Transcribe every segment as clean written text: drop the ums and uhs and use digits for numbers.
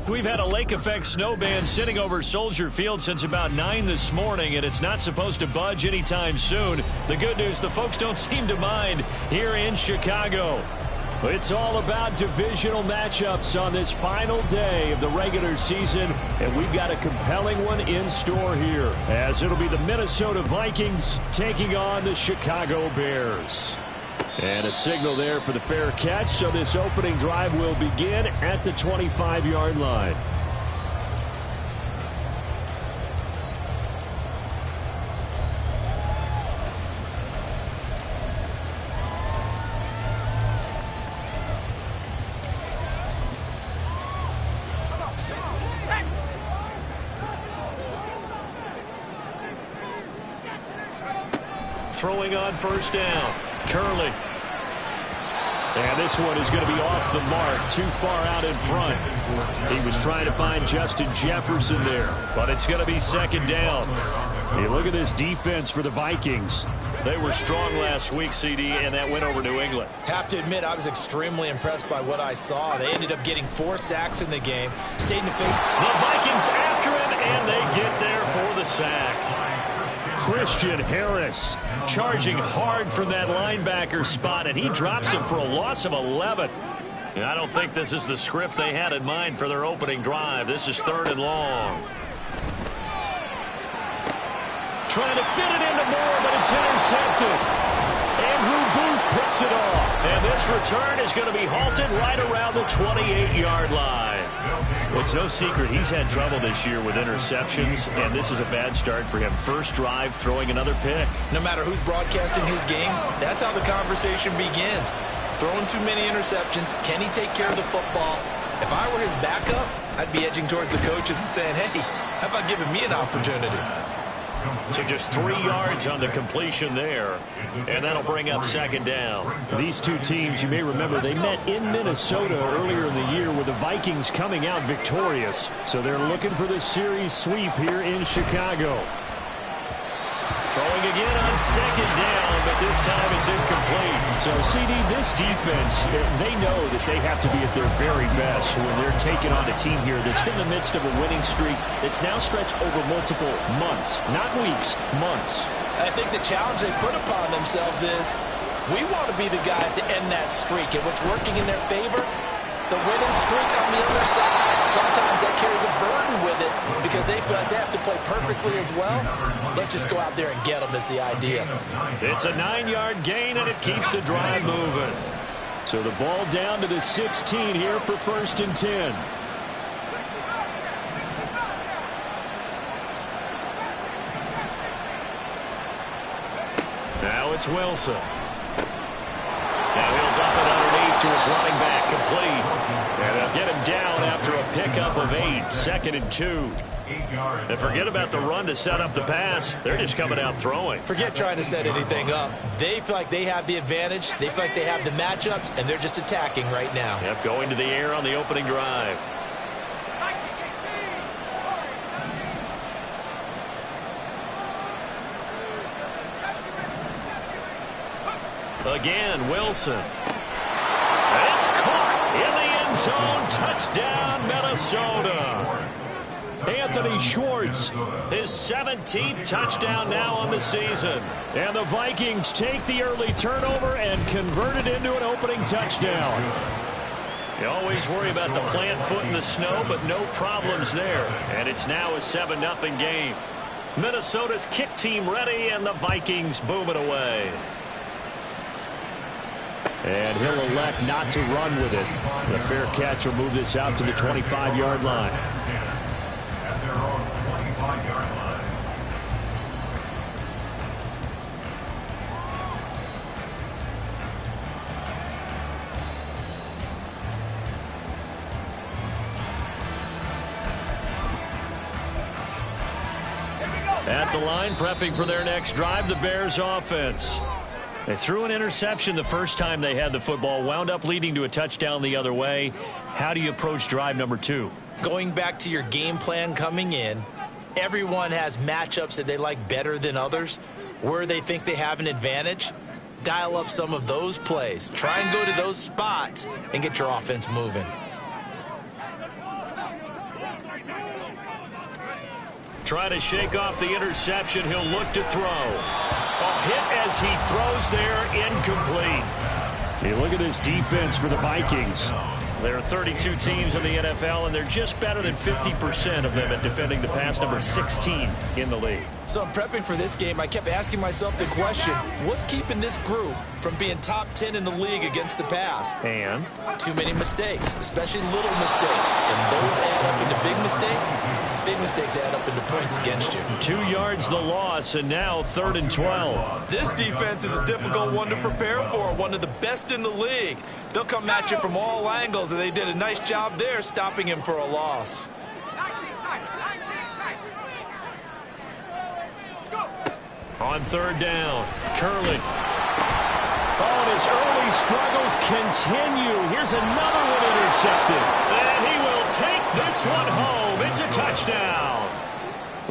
We've had a lake effect snow band sitting over Soldier Field since about 9 this morning, and it's not supposed to budge anytime soon. The good news, the folks don't seem to mind here in Chicago. It's all about divisional matchups on this final day of the regular season, and we've got a compelling one in store here, as it'll be the Minnesota Vikings taking on the Chicago Bears. And a signal there for the fair catch, so this opening drive will begin at the 25-yard line. Throwing on first down, Curley. And this one is going to be off the mark, too far out in front. He was trying to find Justin Jefferson there, but it's going to be second down. Hey, look at this defense for the Vikings. They were strong last week, CD, and that went over New England. Have to admit, I was extremely impressed by what I saw. They ended up getting 4 sacks in the game. Stayed in the face. The Vikings after him, and they get there for the sack. Christian Harris charging hard from that linebacker spot, and he drops him for a loss of 11. And I don't think this is the script they had in mind for their opening drive. This is 3rd and long. Trying to fit it into Moore, but it's intercepted. Andrew Booth picks it off. And this return is going to be halted right around the 28-yard line. Well, it's no secret he's had trouble this year with interceptions, and this is a bad start for him. First drive, throwing another pick. No matter who's broadcasting his game, that's how the conversation begins. Throwing too many interceptions. Can he take care of the football? If I were his backup, I'd be edging towards the coaches and saying, hey, how about giving me an opportunity? So just 3 yards on the completion there, and that'll bring up second down. These two teams, you may remember, they met in Minnesota earlier in the year with the Vikings coming out victorious. So they're looking for the series sweep here in Chicago. Throwing again on second down, but this time it's incomplete. So, CD, this defense, they know that they have to be at their very best when they're taking on a team here that's in the midst of a winning streak that's now stretched over multiple months, not weeks, months. I think the challenge they put upon themselves is we want to be the guys to end that streak, and what's working in their favor, the winning streak on the other side. Sometimes that carries a burden with it because they feel like they have to play perfectly as well. Let's just go out there and get them is the idea. It's a 9-yard gain, and it keeps the drive moving. So the ball down to the 16 here for 1st and 10. Now it's Wilson. Now he'll dump it underneath to his running back, complete. And they'll get him down after a pickup of 8, 2nd and 2. And forget about the run to set up the pass. They're just coming out throwing. Forget trying to set anything up. They feel like they have the advantage. They feel like they have the matchups, and they're just attacking right now. Yep, going to the air on the opening drive. Again, Wilson. And it's caught in the end zone. Touchdown, Minnesota. Anthony Schwartz, his 17th touchdown now on the season. And the Vikings take the early turnover and convert it into an opening touchdown. You always worry about the plant foot in the snow, but no problems there. And it's now a 7-0 game. Minnesota's kick team ready, and the Vikings boom it away. And he'll elect not to run with it. The fair catch will move this out to the 25-yard line. At the line, prepping for their next drive, the Bears offense. They threw an interception the first time they had the football, wound up leading to a touchdown the other way. How do you approach drive number 2? Going back to your game plan coming in, everyone has matchups that they like better than others. Where they think they have an advantage, dial up some of those plays. Try and go to those spots and get your offense moving. Trying to shake off the interception. He'll look to throw. A hit as he throws there, incomplete. Hey, look at this defense for the Vikings. There are 32 teams in the NFL, and they're just better than 50% of them at defending the pass, number 16 in the league. So I'm prepping for this game. I kept asking myself the question, what's keeping this group from being top 10 in the league against the pass? And? Too many mistakes, especially little mistakes. And those add up into big mistakes. Big mistakes add up into points against you. 2 yards the loss, and now 3rd and 12. This defense is a difficult one to prepare for, one of the best in the league. They'll come at you from all angles, and they did a nice job there stopping him for a loss. On 3rd down, Curley. Oh, and his early struggles continue. Here's another one intercepted. And he will take this one home. It's a touchdown.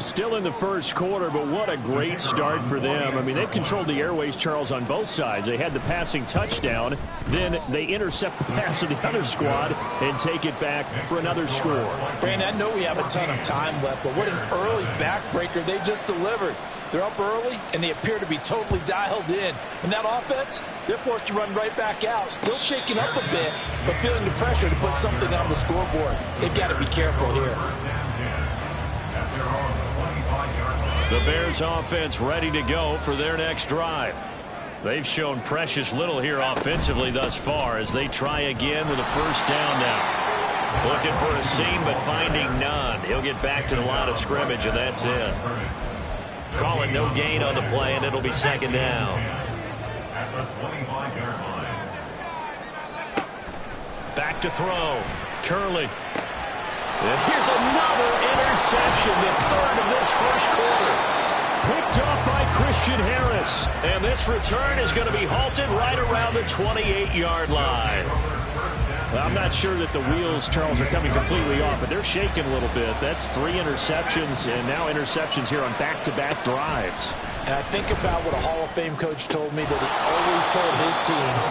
Still in the first quarter, but what a great start for them. I mean, they've controlled the airways, Charles, on both sides. They had the passing touchdown. Then they intercept the pass of the other squad and take it back for another score. Brandon, I know we have a ton of time left, but what an early backbreaker they just delivered. They're up early, and they appear to be totally dialed in. And that offense, they're forced to run right back out, still shaking up a bit, but feeling the pressure to put something on the scoreboard. They've got to be careful here. The Bears offense ready to go for their next drive. They've shown precious little here offensively thus far as they try again with a first down now. Looking for a seam, but finding none. He'll get back to the line of scrimmage, and that's it. Call it no gain on the play, and it'll be 2nd down. Back to throw. Curley. And here's another interception, the 3rd of this first quarter. Picked up by Christian Harris. And this return is going to be halted right around the 28-yard line. Well, I'm not sure that the wheels, Charles, are coming completely off, but they're shaking a little bit. That's 3 interceptions, and now interceptions here on back-to-back drives. And I think about what a Hall of Fame coach told me that he always told his teams,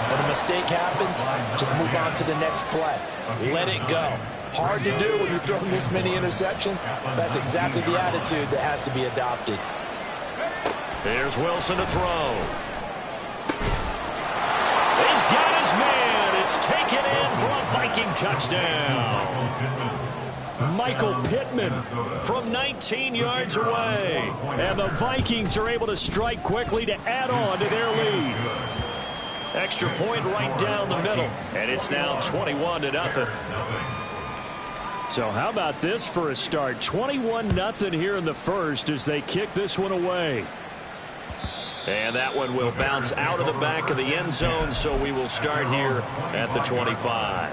when a mistake happens, just move on to the next play. Let it go. Hard to do when you've thrown this many interceptions. That's exactly the attitude that has to be adopted. Here's Wilson to throw. He's got his man. It's taken in for a Viking touchdown. Michael Pittman from 19 yards away. And the Vikings are able to strike quickly to add on to their lead. Extra point right down the middle. And it's now 21-0. So how about this for a start? 21-0 here in the first as they kick this one away. And that one will bounce out of the back of the end zone, so we will start here at the 25.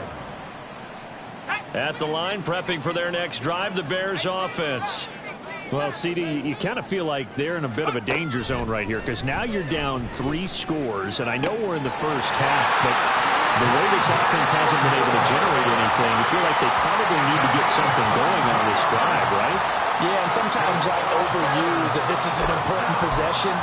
At the line, prepping for their next drive, the Bears offense. Well, CD, you kind of feel like they're in a bit of a danger zone right here because now you're down 3 scores, and I know we're in the first half, but the way this offense hasn't been able to generate anything, you feel like they probably need to get something going on this drive, right? Yeah, and sometimes I overuse that this is an important possession.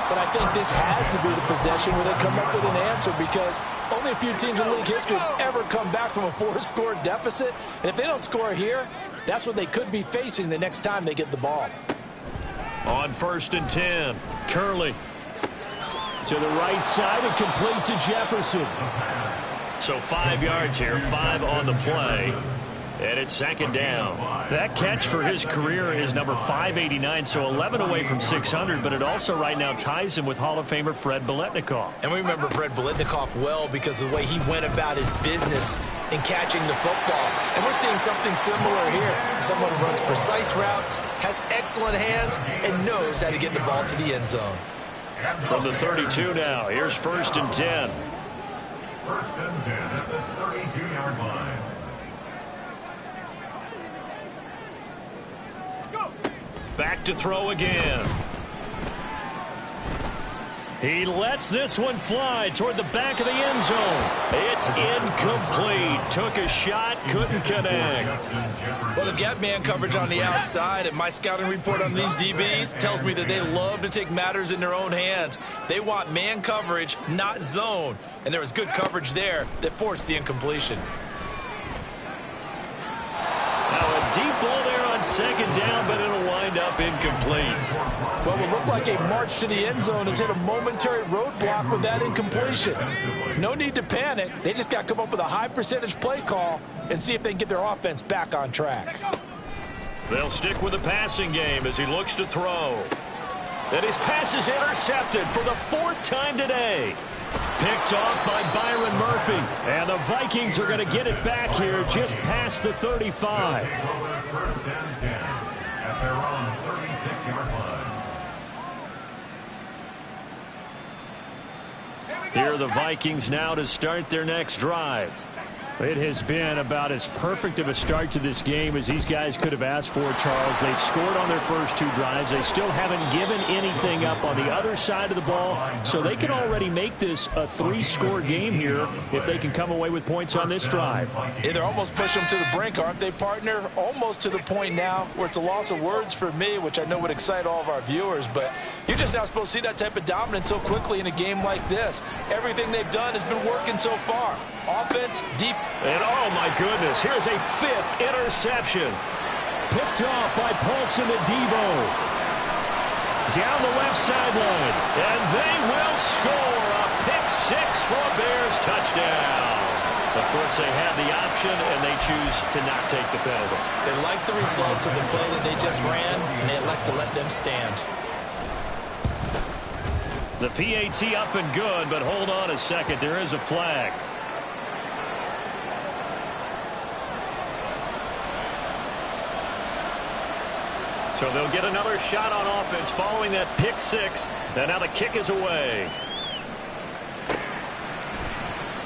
But I think this has to be the possession where they come up with an answer because only a few teams in league history have ever come back from a 4-score deficit. And if they don't score here, that's what they could be facing the next time they get the ball. On 1st and 10, Curley. To the right side and complete to Jefferson. So 5 yards here, 5 on the play. And it's 2nd down. That catch for his career is number 589, so 11 away from 600, but it also right now ties him with Hall of Famer Fred Biletnikoff. And we remember Fred Biletnikoff well because of the way he went about his business in catching the football. And we're seeing something similar here. Someone who runs precise routes, has excellent hands, and knows how to get the ball to the end zone. From the 32 now, here's 1st and 10. 1st and 10 at the 32-yard line. Back to throw again. He lets this one fly toward the back of the end zone. It's incomplete. Took a shot, couldn't connect. Well, they've got man coverage on the outside, and my scouting report on these DBs tells me that they love to take matters in their own hands. They want man coverage, not zone. And there was good coverage there that forced the incompletion. Now a deep ball there on on second down, but it'll wind up incomplete. What will look like a march to the end zone has hit a momentary roadblock with that incompletion. No need to panic. They just got to come up with a high percentage play call and see if they can get their offense back on track. They'll stick with the passing game as he looks to throw. And his pass is intercepted for the 4th time today. Picked off by Byron Murphy. And the Vikings are going to get it back here just past the 35. First and 10 at their own 36-yard line. Here are the Vikings now to start their next drive. It has been about as perfect of a start to this game as these guys could have asked for, Charles. They've scored on their first 2 drives. They still haven't given anything up on the other side of the ball, so they can already make this a 3-score game here if they can come away with points on this drive. Yeah, they're almost pushing them to the brink, aren't they, partner? Almost to the point now where it's a loss of words for me, which I know would excite all of our viewers, but you're just not supposed to see that type of dominance so quickly in a game like this. Everything they've done has been working so far. Offense, deep. And oh my goodness, here's a 5th interception. Picked off by Paulson Adebo. Down the left sideline. And they will score a pick-6 for a Bears touchdown. Of course, they have the option, and they choose to not take the penalty. They like the results of the play that they just ran, and they elect to let them stand. The PAT up and good, but hold on a second. There is a flag. So they'll get another shot on offense following that pick-6. And now the kick is away.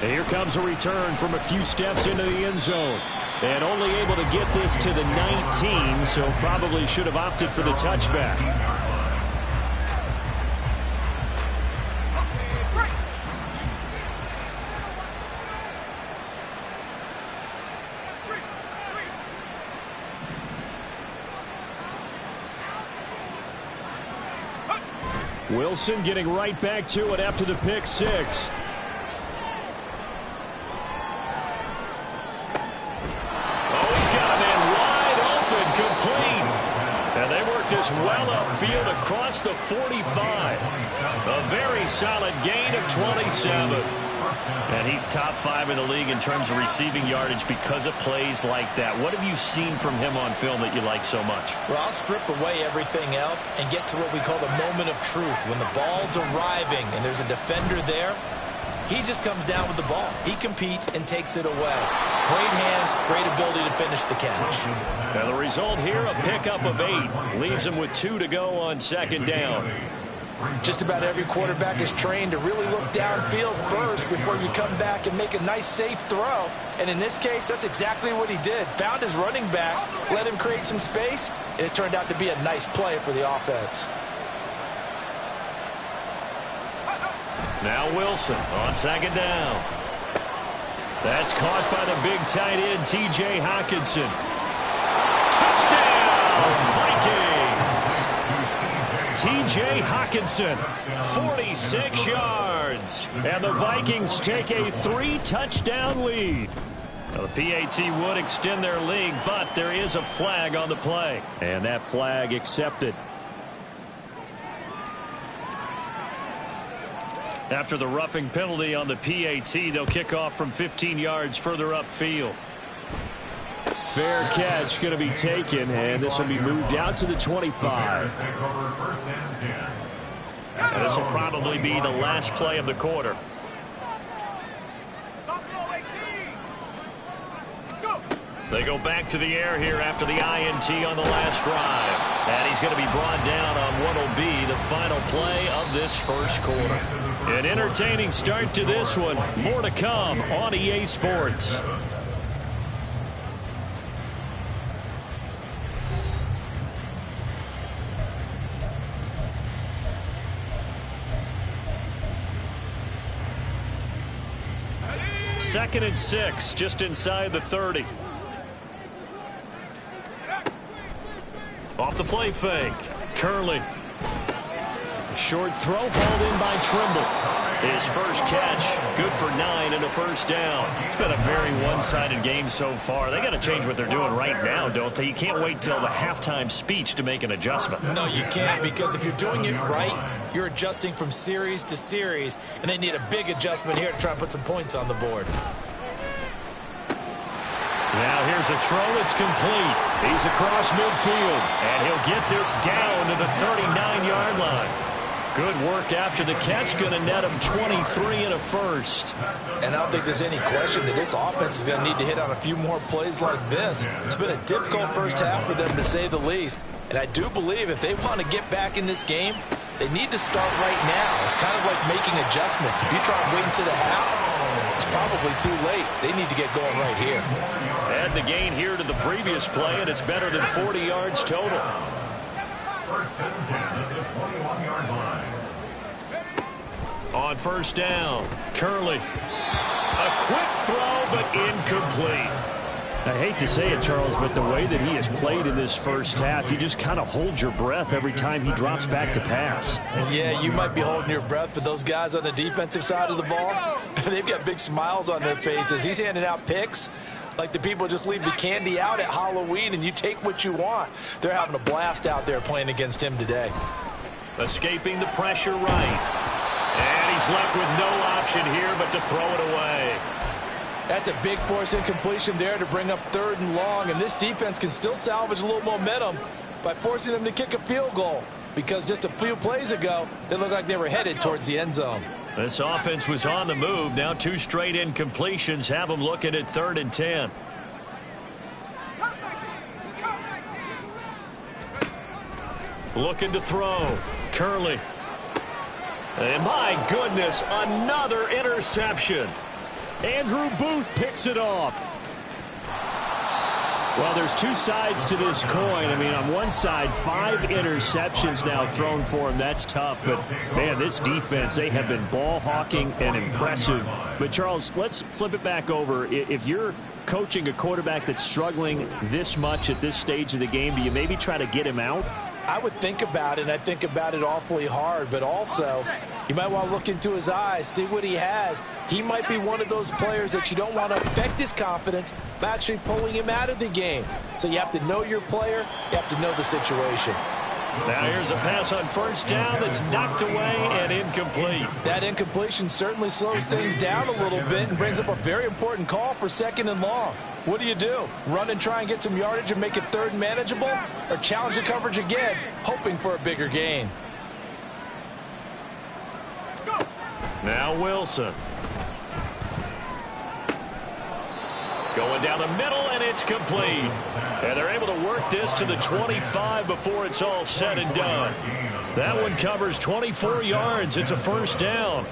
And here comes a return from a few steps into the end zone. And only able to get this to the 19, so probably should have opted for the touchback. Wilson getting right back to it after the pick-6. Oh, he's got a man wide open, complete. And they work this well upfield across the 45. A very solid gain of 27. And he's top 5 in the league in terms of receiving yardage because of plays like that. What have you seen from him on film that you like so much? Well, I'll strip away everything else and get to what we call the moment of truth. When the ball's arriving and there's a defender there, he just comes down with the ball. He competes and takes it away. Great hands, great ability to finish the catch. And the result here, a pickup of 8. Leaves him with 2 to go on second down. Just about every quarterback is trained to really look downfield first before you come back and make a nice, safe throw. And in this case, that's exactly what he did. Found his running back, let him create some space, and it turned out to be a nice play for the offense. Now Wilson on second down. That's caught by the big tight end, T.J. Hockenson. Touchdown, Vikings! T.J. Hockenson, 46 yards. And the Vikings take a 3-touchdown lead. Now, the PAT would extend their lead, but there is a flag on the play. And that flag accepted. After the roughing penalty on the PAT, they'll kick off from 15 yards further upfield. Fair catch going to be taken, and this will be moved out to the 25. And this will probably be the last play of the quarter. They go back to the air here after the INT on the last drive. And he's going to be brought down on what will be the final play of this first quarter. An entertaining start to this one. More to come on EA Sports. Second and 6, just inside the 30. Off the play fake. Curley. Short throw hauled in by Trimble. His first catch, good for 9 and a first down. It's been a very one-sided game so far. They got to change what they're doing right now, don't they? You can't wait till the halftime speech to make an adjustment. No, you can't, because if you're doing it right, you're adjusting from series to series, and they need a big adjustment here to try and put some points on the board. Now here's a throw. It's complete. He's across midfield, and he'll get this down to the 39-yard line. Good work after the catch. Going to net him 23 and a first. And I don't think there's any question that this offense is going to need to hit on a few more plays like this. It's been a difficult first half for them, to say the least. And I do believe if they want to get back in this game, they need to start right now. It's kind of like making adjustments. If you try and wait until the half, it's probably too late. They need to get going right here. Add the gain here to the previous play, and it's better than 40 yards total. First and 10 at the 21-yard line. On first down, Curley. A quick throw, but incomplete. I hate to say it, Charles, but the way that he has played in this first half, you just kind of hold your breath every time he drops back to pass. Yeah, you might be holding your breath, but those guys on the defensive side of the ball, they've got big smiles on their faces. He's handing out picks like the people just leave the candy out at Halloween and you take what you want. They're having a blast out there playing against him today. Escaping the pressure right. And he's left with no option here but to throw it away. That's a big force incompletion there to bring up 3rd and long, and this defense can still salvage a little momentum by forcing them to kick a field goal, because just a few plays ago, they looked like they were headed towards the end zone. This offense was on the move. Now 2 straight incompletions have them looking at 3rd and 10. Looking to throw. Curley. And my goodness, another interception. Andrew Booth picks it off. Well, there's 2 sides to this coin. I mean, on one side, 5 interceptions now thrown for him. That's tough. But, man, this defense, they have been ball hawking and impressive. But, Charles, let's flip it back over. If you're coaching a quarterback that's struggling this much at this stage of the game, do you maybe try to get him out? I would think about it, and I think about it awfully hard, but also you might want to look into his eyes, see what he has. He might be one of those players that you don't want to affect his confidence by actually pulling him out of the game. So you have to know your player, you have to know the situation. Now here's a pass on first down that's knocked away and incomplete. That incompletion certainly slows things down a little bit and brings up a very important call for 2nd and long. What do? Run and try and get some yardage and make it 3rd and manageable? Or challenge the coverage again, hoping for a bigger gain? Now Wilson. Going down the middle, and it's complete. And they're able to work this to the 25 before it's all said and done. That one covers 24 yards. It's a first down.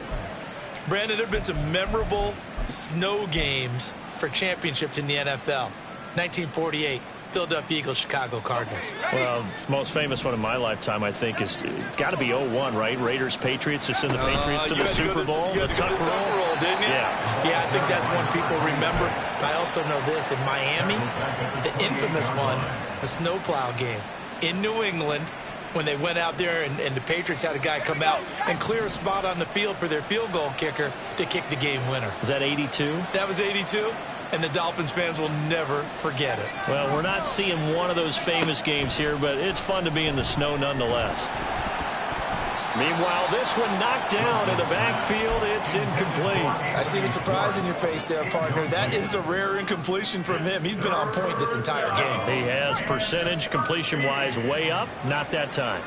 Brandon, there have been some memorable snow games for championships in the NFL. 1948, Philadelphia Eagles, Chicago Cardinals. Well, the most famous one in my lifetime, I think, is got to be 01, right? Raiders, Patriots, to send the Patriots to the Super Bowl. You had to go to the Tuck Roll, didn't you? Yeah, I think that's one people remember. I also know this. In Miami, the infamous one, the snowplow game in New England, when they went out there and the Patriots had a guy come out and clear a spot on the field for their field goal kicker to kick the game winner. Was that 82? That was 82. And the Dolphins fans will never forget it. Well, we're not seeing one of those famous games here, but it's fun to be in the snow nonetheless. Meanwhile, this one knocked down in the backfield. It's incomplete. I see the surprise in your face there, partner. That is a rare incompletion from him. He's been on point this entire game. He has percentage completion-wise way up. Not that time.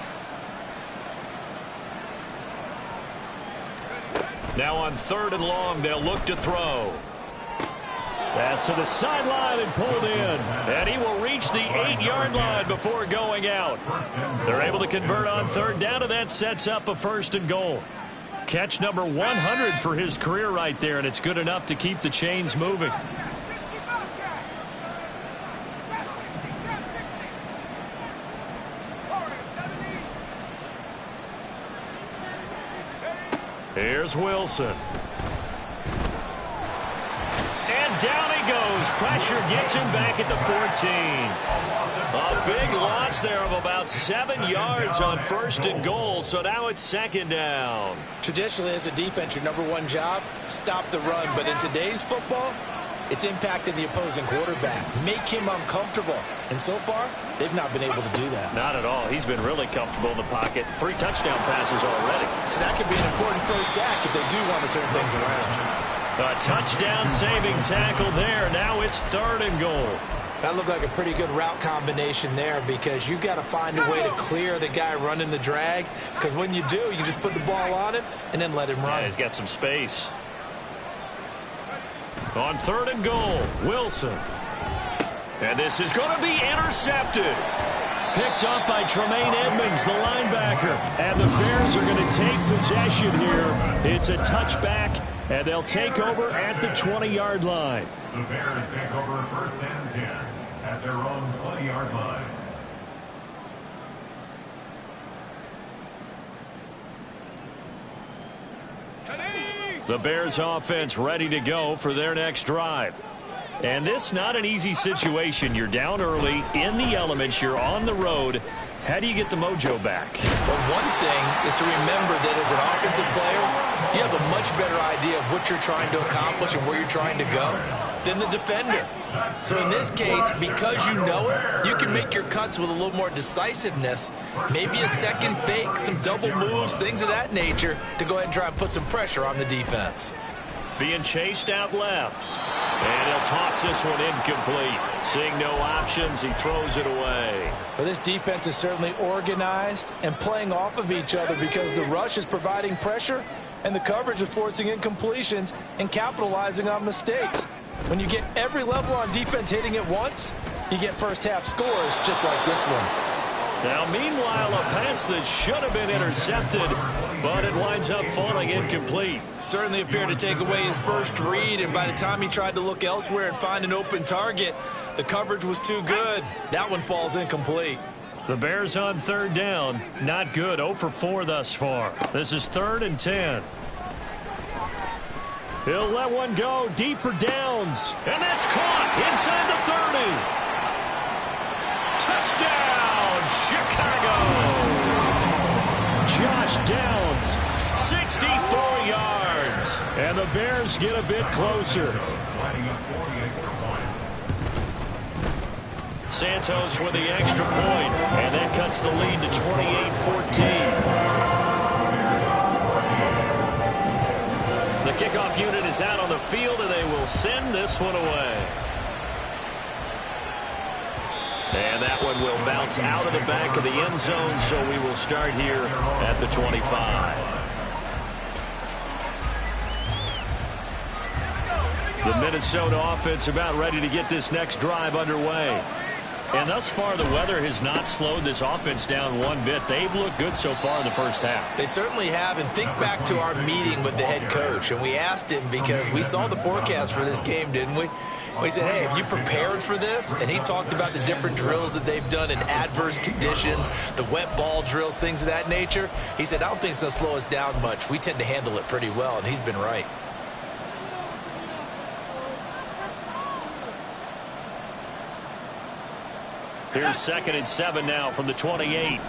Now on 3rd and long, they'll look to throw. Pass to the sideline and pulled in. And he will reach the 8-yard line before going out. They're able to convert on 3rd down, and that sets up a 1st and goal. Catch number 100 for his career right there, and it's good enough to keep the chains moving. Here's Wilson. And down he goes. Pressure gets him back at the 14. A big loss there of about 7 yards on 1st and goal, so now it's 2nd down. Traditionally, as a defense, your number one job, stop the run. But in today's football, it's impacting the opposing quarterback. Make him uncomfortable. And so far, they've not been able to do that. Not at all. He's been really comfortable in the pocket. 3 touchdown passes already. So that could be an important first sack if they do want to turn things around. A touchdown saving tackle there. Now it's 3rd and goal. That looked like a pretty good route combination there because you've got to find a way to clear the guy running the drag, because when you do, you just put the ball on him and then let him run. Yeah, he's got some space. On 3rd and goal, Wilson. And this is going to be intercepted. Picked up by Tremaine Edmonds, the linebacker. And the Bears are going to take possession here. It's a touchback, and they'll take over at the 20-yard line. The Bears take over 1st and 10 at their own 20-yard line. The Bears offense ready to go for their next drive. And this not an easy situation. You're down early, in the elements, you're on the road. How do you get the mojo back? Well, one thing is to remember that as an offensive player, you have a much better idea of what you're trying to accomplish and where you're trying to go than the defender. So in this case, because you know it, you can make your cuts with a little more decisiveness, maybe a second fake, some double moves, things of that nature, to go ahead and try and put some pressure on the defense. Being chased out left. And he'll toss this one incomplete. Seeing no options, he throws it away. Well, this defense is certainly organized and playing off of each other because the rush is providing pressure and the coverage is forcing incompletions and capitalizing on mistakes. When you get every level on defense hitting at once, you get first half scores just like this one. Now, meanwhile, a pass that should have been intercepted, but it winds up falling incomplete. Certainly appeared to take away his first read, and by the time he tried to look elsewhere and find an open target, the coverage was too good. That one falls incomplete. The Bears on 3rd down. Not good. 0 for 4 thus far. This is 3rd and 10. He'll let one go deep for Downs. And that's caught inside the 30. Touchdown, Chicago. Josh Downs, 64 yards. And the Bears get a bit closer. Santos with the extra point, and that cuts the lead to 28-14. The kickoff unit is out on the field, and they will send this one away. And that one will bounce out of the back of the end zone, so we will start here at the 25. The Minnesota offense about ready to get this next drive underway. And thus far, the weather has not slowed this offense down one bit. They've looked good so far in the first half. They certainly have, and think back to our meeting with the head coach, and we asked him because we saw the forecast for this game, didn't we? We said, hey, have you prepared for this? And he talked about the different drills that they've done in adverse conditions, the wet ball drills, things of that nature. He said, I don't think it's going to slow us down much. We tend to handle it pretty well, and he's been right. Here's 2nd and 7 now from the 28.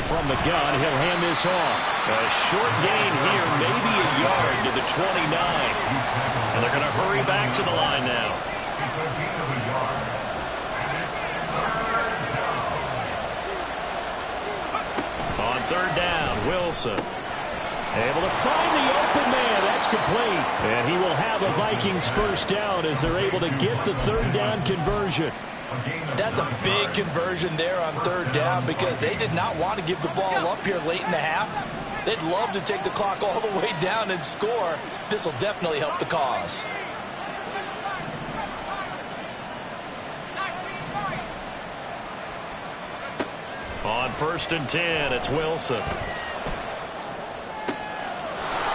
From the gun, he'll hand this off. A short gain here, maybe a yard to the 29. And they're going to hurry back to the line now. On 3rd down, Wilson. Able to find the open man. That's complete. And he will have a Vikings first down as they're able to get the 3rd down conversion. That's a big conversion there on 3rd down because they did not want to give the ball up here late in the half. They'd love to take the clock all the way down and score. This will definitely help the cause. On 1st and 10, it's Wilson.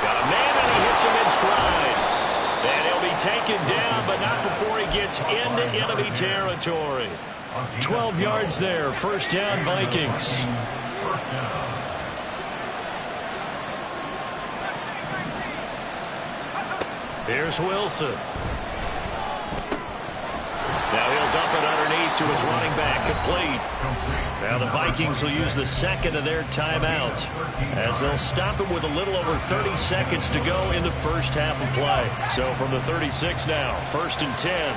Got a man, and he hits him in stride. And he'll be taken down, but not before he gets into enemy territory. 12 yards there. First down, Vikings. First down. Here's Wilson. Now he'll dump it underneath to his running back. Complete. Now the Vikings will use the second of their timeouts as they'll stop it with a little over 30 seconds to go in the first half of play. So from the 36 now, 1st and 10.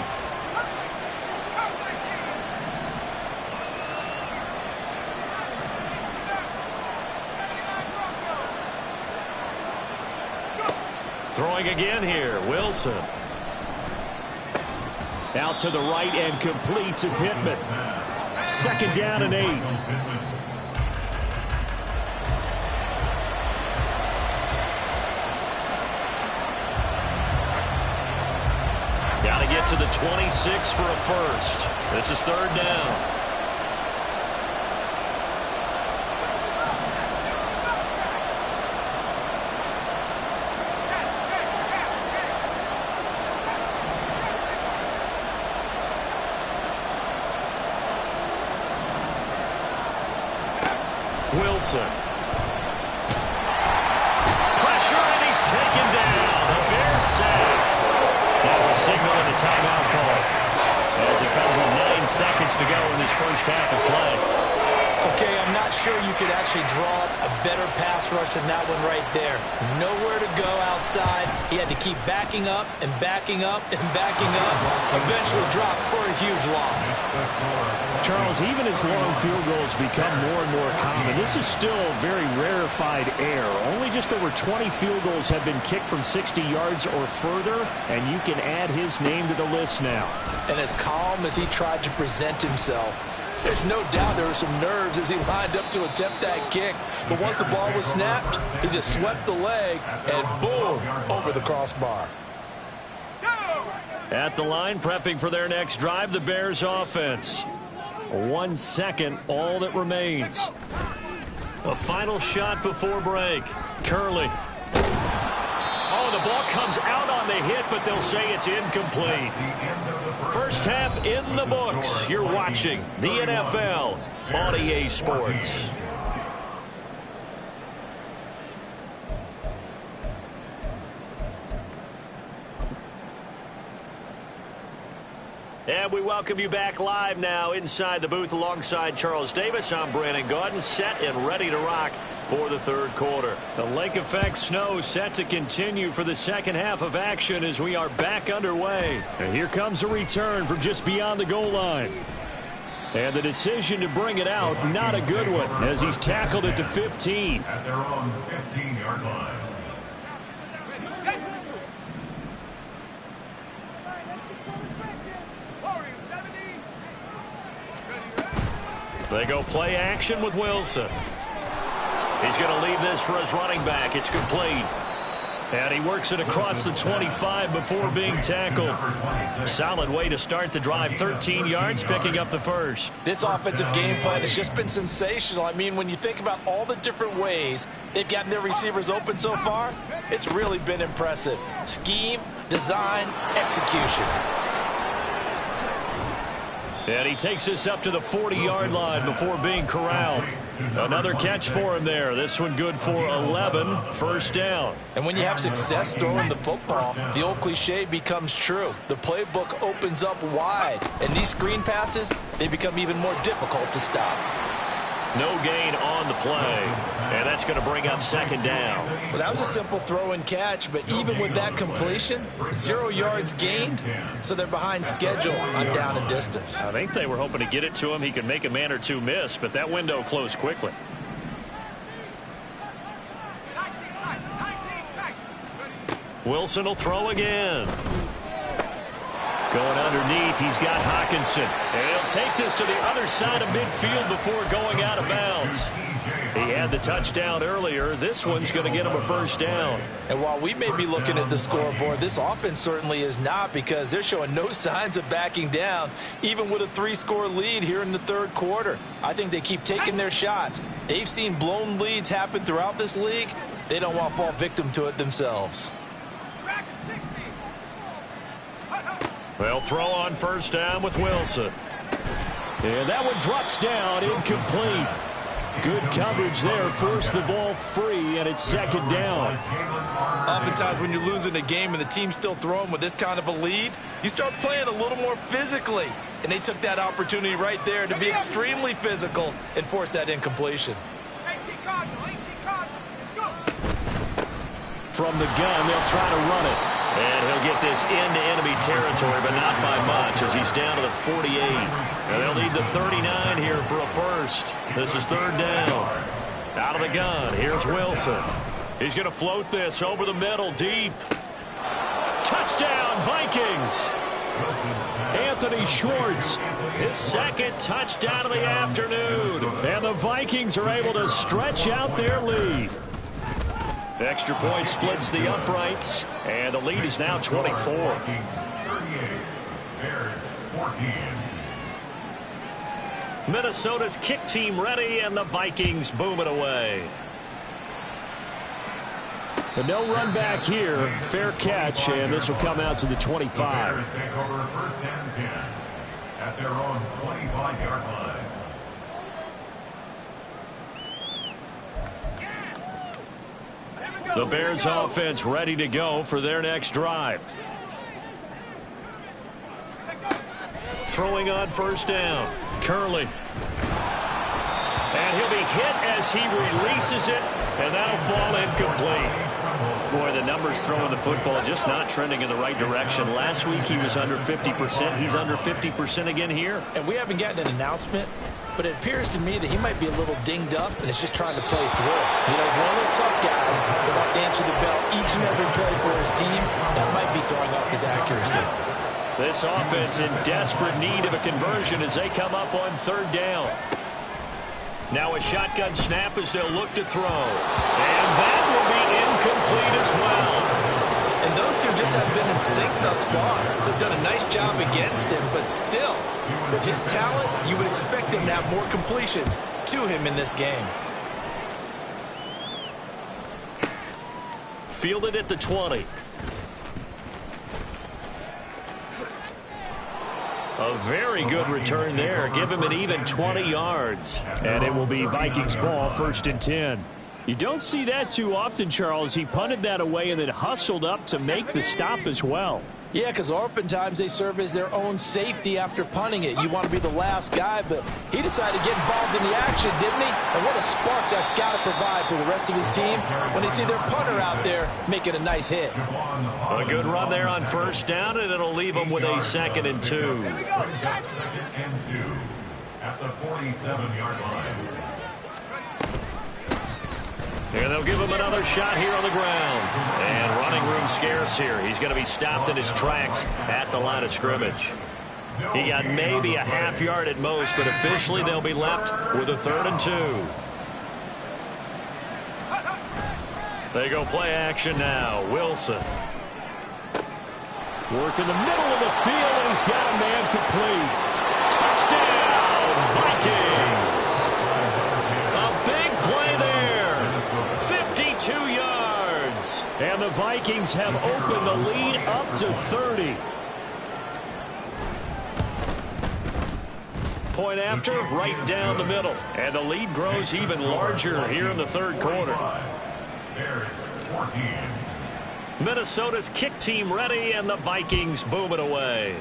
Throwing again here, Wilson. Out to the right and complete to Pittman. 2nd down and 8. Got to get to the 26 for a first. This is 3rd down. Wilson. Pressure, and he's taken down. The Bears sack. That was signaling a timeout call as it comes with 9 seconds to go in this first half of play. Okay, I'm not sure you could actually draw up a better pass rush than that one right there. Nowhere to go outside. He had to keep backing up and backing up and backing up. Eventually dropped for a huge loss. Charles, even as long field goals become more and more common, this is still very rarefied air. Only just over 20 field goals have been kicked from 60 yards or further, and you can add his name to the list now. And as calm as he tried to present himself, there's no doubt there were some nerves as he lined up to attempt that kick. But once the ball was snapped, he just swept the leg and boom, over the crossbar. At the line, prepping for their next drive, the Bears offense. 1 second, all that remains. A final shot before break. Curley. Oh, the ball comes out on the hit, but they'll say it's incomplete. First half in the books. You're watching the NFL on EA Sports. And we welcome you back live now inside the booth alongside Charles Davis. I'm Brandon Gaudin, set and ready to rock for the 3rd quarter. The lake effect snow set to continue for the second half of action as we are back underway. And here comes a return from just beyond the goal line. And the decision to bring it out, not a good one, as he's tackled at the 15. At their own 15-yard line. They go play action with Wilson. He's going to leave this for his running back. It's complete. And he works it across the 25 before being tackled. Solid way to start the drive. 13 yards, picking up the first. This offensive game plan has just been sensational. I mean, when you think about all the different ways they've gotten their receivers open so far, it's really been impressive. Scheme, design, execution. And he takes this up to the 40-yard line before being corralled. Another catch for him there. This one good for 11. First down. And when you have success throwing the football, the old cliche becomes true. The playbook opens up wide. And these screen passes, they become even more difficult to stop. No gain on the play. And that's going to bring up 2nd down. Well, that was a simple throw and catch, but even with that completion, 0 yards gained, so they're behind schedule on down and distance. I think they were hoping to get it to him. He could make a man or two miss, but that window closed quickly. Wilson will throw again. Going underneath, he's got Hockenson. And he'll take this to the other side of midfield before going out of bounds. He had the touchdown earlier. This one's going to get him a first down. And while we may be looking at the scoreboard, this offense certainly is not, because they're showing no signs of backing down, even with a 3-score lead here in the 3rd quarter. I think they keep taking their shots. They've seen blown leads happen throughout this league. They don't want to fall victim to it themselves. They'll throw on first down with Wilson. And that one drops down, incomplete. Good coverage there, forced the ball free, and it's second down. Oftentimes when you're losing a game and the team's still throwing with this kind of a lead, you start playing a little more physically. And they took that opportunity right there to be extremely physical and force that incompletion. From the gun, they'll try to run it. And he'll get this into enemy territory, but not by much as he's down to the 48. And they'll need the 39 here for a first. This is third down. Out of the gun, here's Wilson. He's going to float this over the middle, deep. Touchdown, Vikings! Anthony Schwartz, His second touchdown of the afternoon. and the Vikings are able to stretch out their lead. Extra point splits the uprights, and the lead is now 24. Vikings 38, Bears 14. Minnesota's kick team ready, and the Vikings boom it away. But no run back here. Fair catch, and this will come out to the 25. Bears take over first and 10 at their own 25-yard line. The Bears offense ready to go for their next drive. Throwing on first down. Curley. And he'll be hit as he releases it, and that'll fall incomplete. Boy, the numbers throwing the football just not trending in the right direction. Last week he was under 50%. He's under 50% again here. And we haven't gotten an announcement, but it appears to me that he might be a little dinged up and is just trying to play through. You know, he's one of those tough guys that wants to answer the bell each and every play for his team. That might be throwing off his accuracy. This offense in desperate need of a conversion as they come up on third down. Now a shotgun snap as they'll look to throw. And that will be incomplete as well. And those two just have been in sync thus far. They've done a nice job against him, but still, with his talent, you would expect him to have more completions to him in this game. Fielded at the 20. A very good return there. Give him an even 20 yards. And it will be Vikings ball, first and 10. You don't see that too often, Charles. He punted that away and then hustled up to make the stop as well. Yeah, because oftentimes they serve as their own safety after punting it. You want to be the last guy, but he decided to get involved in the action, didn't he? And what a spark that's got to provide for the rest of his team when they see their punter out there making a nice hit. A good run there on first down, and it'll leave them with a 2nd and 2. Second and 2 at the 47-yard line. And they'll give him another shot here on the ground. And running room scarce here. He's going to be stopped in his tracks at the line of scrimmage. He got maybe a half yard at most, but officially they'll be left with a 3rd and 2. They go play action now. Wilson. Work in the middle of the field, and he's got a man complete. Touchdown, Vikings! A big play there. 52 yards. And the Vikings have opened the lead up to 30. Point after, right down the middle. And the lead grows even larger here in the third quarter. Bears 14. Minnesota's kick team ready, and the Vikings boom it away.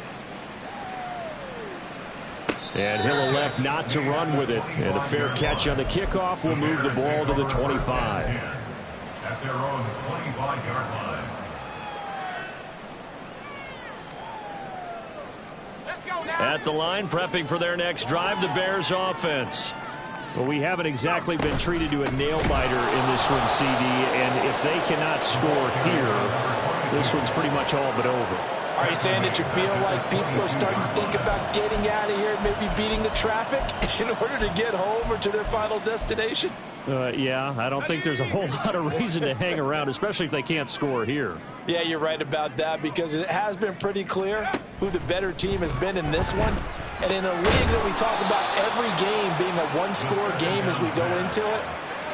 And he'll elect not to run with it. And a fair catch on the kickoff will move the ball to the 25. At their own 25-yard line. At the line, prepping for their next drive, the Bears offense. Well, we haven't exactly been treated to a nail-biter in this one, CD. And if they cannot score here, this one's pretty much all but over. Are you saying that you feel like people are starting to think about getting out of here, maybe beating the traffic in order to get home or to their final destination? Yeah, I don't think there's a whole lot of reason to hang around, especially if they can't score here. Yeah, you're right about that, because it has been pretty clear who the better team has been in this one. And in a league that we talk about every game being a one-score game as we go into it,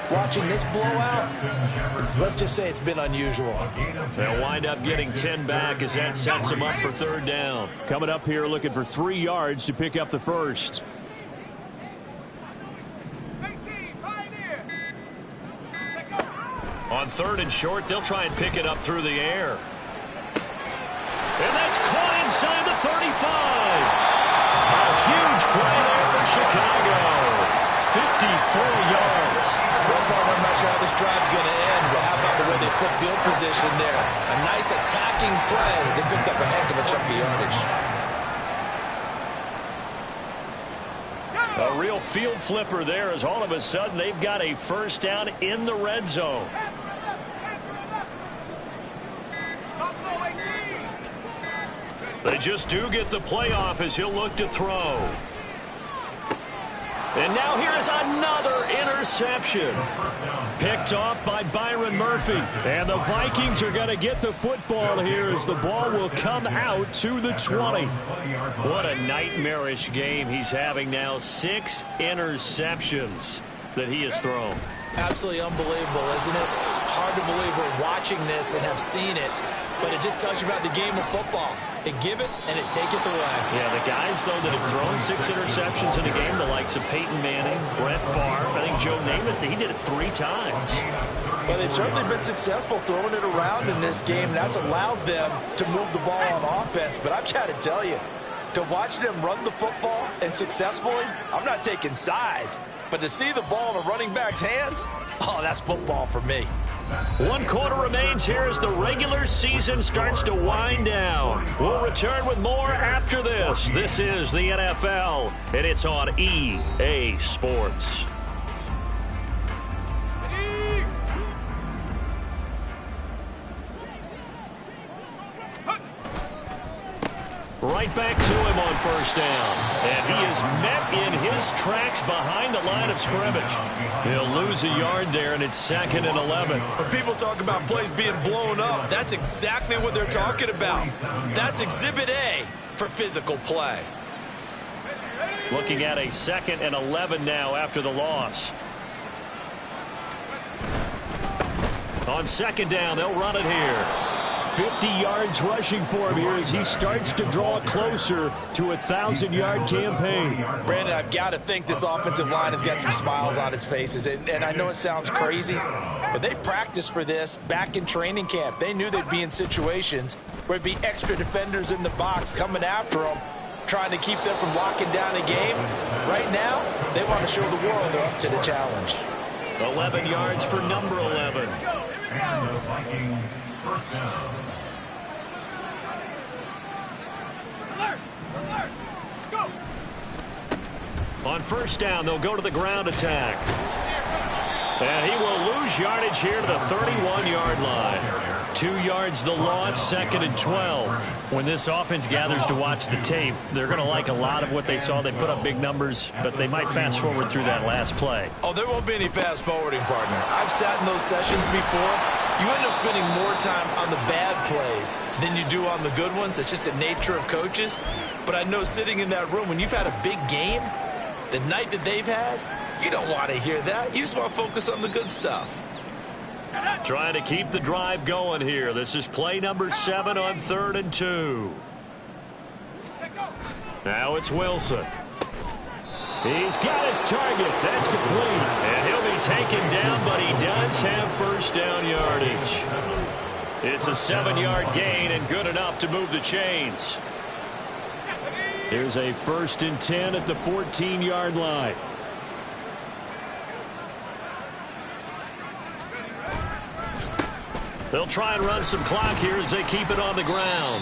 watching this blowout, let's just say it's been unusual. They'll wind up getting 10 back as that sets them up for third down. Coming up here looking for 3 yards to pick up the first. On 3rd and short, they'll try and pick it up through the air. And that's caught inside the 35. A huge play there for Chicago. 54 yards. Well, partner, I'm not sure how this drive's going to end, but how about the way they flip field position there? A nice attacking play. They picked up a heck of a chunk of yardage. A real field flipper there as all of a sudden they've got a first down in the red zone. They just do get the playoff as he'll look to throw. And now here is another interception. Picked off by Byron Murphy. And the Vikings are going to get the football here as the ball will come out to the 20. What a nightmarish game he's having now. 6 interceptions that he has thrown. Absolutely unbelievable, isn't it? Hard to believe we're watching this and have seen it. But it just tells you about the game of football. It giveth and it taketh away. Yeah, the guys, though, that have thrown 6 interceptions in a game, the likes of Peyton Manning, Brett Favre, I think Joe Namath, he did it 3 times. Well, they've certainly been successful throwing it around in this game. That's allowed them to move the ball on offense. But I've got to tell you, to watch them run the football and successfully, I'm not taking sides. But to see the ball in a running back's hands, oh, that's football for me. 1 quarter remains here as the regular season starts to wind down. We'll return with more after this. This is the NFL, and it's on EA Sports. Right back to him on first down. And he is met in his tracks behind the line of scrimmage. He'll lose a yard there, and it's 2nd and 11. When people talk about plays being blown up, that's exactly what they're talking about. That's Exhibit A for physical play. Looking at a 2nd and 11 now after the loss. On 2nd down, they'll run it here. 50 yards rushing for him here as he starts to draw closer to a 1,000-yard campaign. Brandon, I've got to think this offensive line has got some smiles on its faces. And I know it sounds crazy, but they practiced for this back in training camp. They knew they'd be in situations where it'd be extra defenders in the box coming after them, trying to keep them from locking down a game. Right now, they want to show the world they're up to the challenge. 11 yards for number 11. And the Vikings first down. On first down, they'll go to the ground attack. And he will lose yardage here to the 31-yard line. 2 yards the loss, 2nd and 12. When this offense gathers to watch the tape, they're going to like a lot of what they saw. They put up big numbers, but they might fast forward through that last play. Oh, there won't be any fast forwarding, partner. I've sat in those sessions before. You end up spending more time on the bad plays than you do on the good ones. It's just the nature of coaches. But I know sitting in that room, when you've had a big game, the night that they've had, you don't want to hear that. You just want to focus on the good stuff. Trying to keep the drive going here. This is play number 7 on 3rd and 2. Now it's Wilson. He's got his target. That's complete. And he'll be taken down, but he does have first down yardage. It's a 7-yard gain and good enough to move the chains. Here's a 1st and 10 at the 14-yard line. They'll try and run some clock here as they keep it on the ground.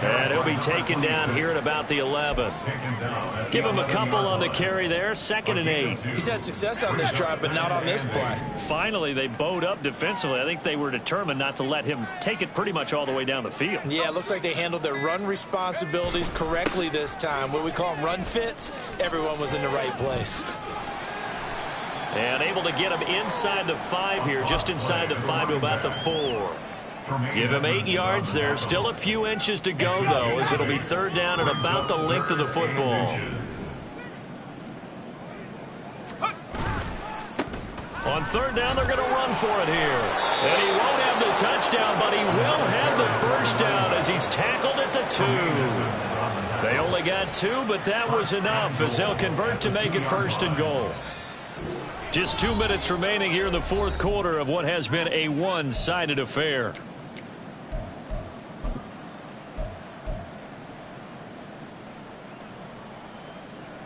And he'll be taken down here at about the 11. Give him a couple on the carry there. 2nd and 8. He's had success on this drive, but not on this play. Finally, they bowed up defensively. I think they were determined not to let him take it pretty much all the way down the field. Yeah, it looks like they handled their run responsibilities correctly this time. What we call them run fits, everyone was in the right place. And able to get him inside the 5 here, just inside the 5 to about the 4. Give him 8 yards there. Still a few inches to go, though, as it'll be 3rd down and about the length of the football. On 3rd down, they're going to run for it here. And he won't have the touchdown, but he will have the first down as he's tackled at the 2. They only got 2, but that was enough as they'll convert to make it 1st and goal. Just 2 minutes remaining here in the fourth quarter of what has been a one-sided affair.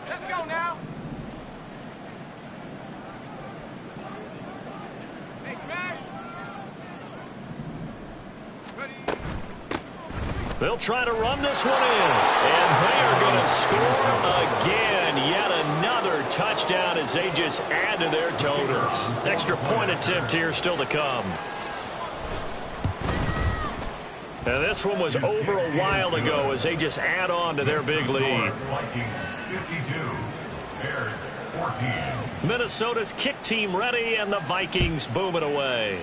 Let's go now. Hey, smash. Ready. They'll try to run this one in, and they are going to score again. Yet another touchdown as they just add to their totals. Extra point attempt here still to come. And this one was over a while ago as they just add on to their big lead. Vikings 52, Bears 14. Minnesota's kick team ready, and the Vikings boom it away.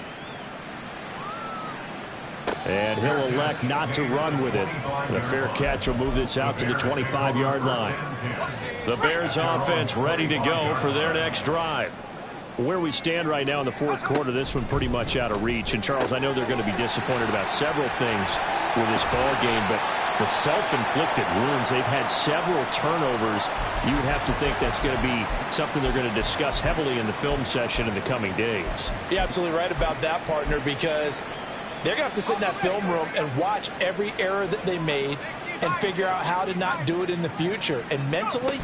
And he'll elect not to run with it. The fair catch will move this out to the 25-yard line. The Bears offense ready to go for their next drive. Where we stand right now in the fourth quarter, this one pretty much out of reach. And, Charles, I know they're going to be disappointed about several things with this ball game, but the self-inflicted wounds, they've had several turnovers. You would have to think that's going to be something they're going to discuss heavily in the film session in the coming days. You're absolutely right about that, partner, because they're going to have to sit in that film room and watch every error that they made and figure out how to not do it in the future. And mentally,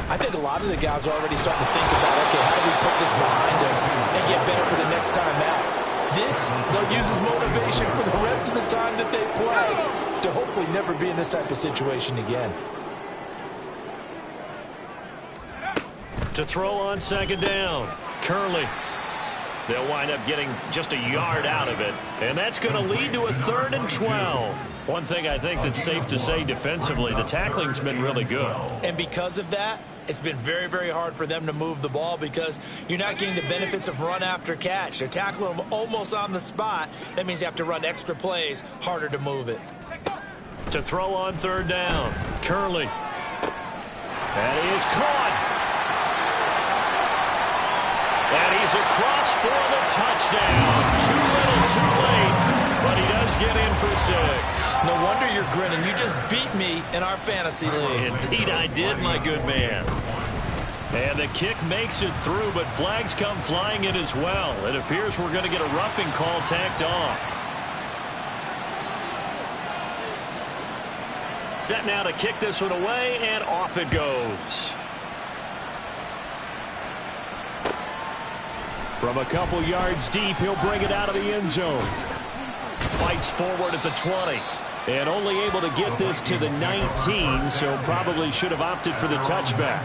I think a lot of the guys are already starting to think about, okay, how do we put this behind us and get better for the next time out? This, they'll use as motivation for the rest of the time that they play to hopefully never be in this type of situation again. To throw on second down, Curley. They'll wind up getting just a yard out of it, and that's going to lead to a 3rd and 12. One thing I think that's safe to say defensively, the tackling's been really good. And because of that, it's been very, very hard for them to move the ball because you're not getting the benefits of run after catch. They're tackling them almost on the spot. That means you have to run extra plays, harder to move it. To throw on 3rd down, Curley. That is caught. And he's across for the touchdown. Too little, too late, but he does get in for 6. No wonder you're grinning. You just beat me in our fantasy league. Indeed I did, my good man. And the kick makes it through, but flags come flying in as well. It appears we're going to get a roughing call tacked on. Set now to kick this one away, and off it goes. From a couple yards deep, he'll bring it out of the end zone. Fights forward at the 20. And only able to get this to the 19, so probably should have opted for the touchback.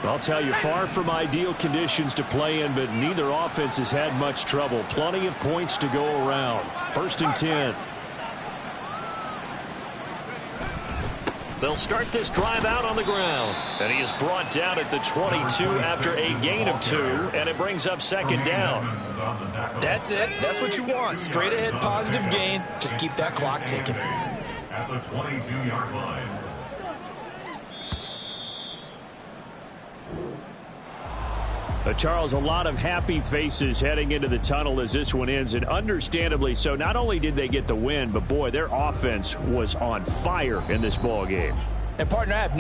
I'll tell you, far from ideal conditions to play in, but neither offense has had much trouble. Plenty of points to go around. 1st and 10. They'll start this drive out on the ground. And he is brought down at the 22 after a gain of 2, and it brings up 2nd down. That's it. That's what you want. Straight ahead positive gain. Just keep that clock ticking. At the 22-yard line. Charles, a lot of happy faces heading into the tunnel as this one ends, and understandably so. Not only did they get the win, but boy, their offense was on fire in this ball game. And partner, I have no